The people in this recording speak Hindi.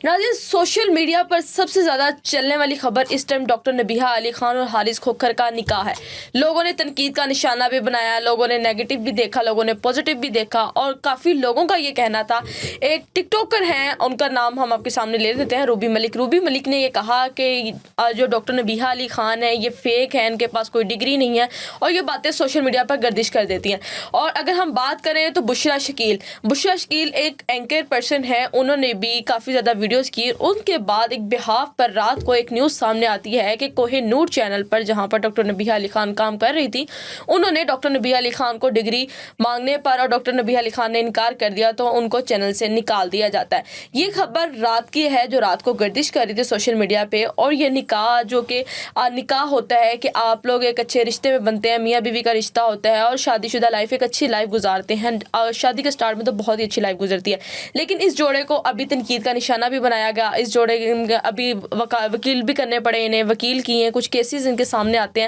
नाज़रीन, सोशल मीडिया पर सबसे ज़्यादा चलने वाली खबर इस टाइम डॉक्टर नबीहा अली खान और हारिस खोखर का निकाह है। लोगों ने तनकीद का निशाना भी बनाया, लोगों ने नेगेटिव भी देखा, लोगों ने पॉजिटिव भी देखा और काफ़ी लोगों का ये कहना था। एक टिकटॉकर हैं, उनका नाम हम आपके सामने ले देते हैं, रूबी मलिक। रूबी मलिक ने ये कहा कि जो डॉक्टर नबीहा अली खान है ये फ़ेक है, इनके पास कोई डिग्री नहीं है और ये बातें सोशल मीडिया पर गर्दिश कर देती हैं। और अगर हम बात करें तो बुशरा शकील एक एंकर पर्सन है, उन्होंने भी काफ़ी ज़्यादा वीडियोस की। उनके बाद एक बिहाफ पर रात को एक न्यूज़ सामने आती है कि कोहिनूर चैनल पर, जहां पर डॉक्टर नबीहा अली खान काम कर रही थी, उन्होंने डॉक्टर नबीहा अली खान को डिग्री मांगने पर और डॉक्टर नबीहा अली खान ने इनकार कर दिया तो उनको चैनल से निकाल दिया जाता है। ये खबर रात की है जो रात को गर्दिश कर रही थी सोशल मीडिया पे। और ये निकाह जो कि निकाह होता है कि आप लोग एक अच्छे रिश्ते में बनते हैं, मियाँ बीवी का रिश्ता होता है और शादीशुदा लाइफ एक अच्छी लाइफ गुजारते हैं। शादी के स्टार्ट में तो बहुत ही अच्छी लाइफ गुजरती है, लेकिन इस जोड़े को अभी तनकीद का निशाना भी बनाया गया। इस जोड़े अभी वकील भी करने पड़े इन्हें, वकील किए हैं, कुछ केसेस इनके सामने आते हैं।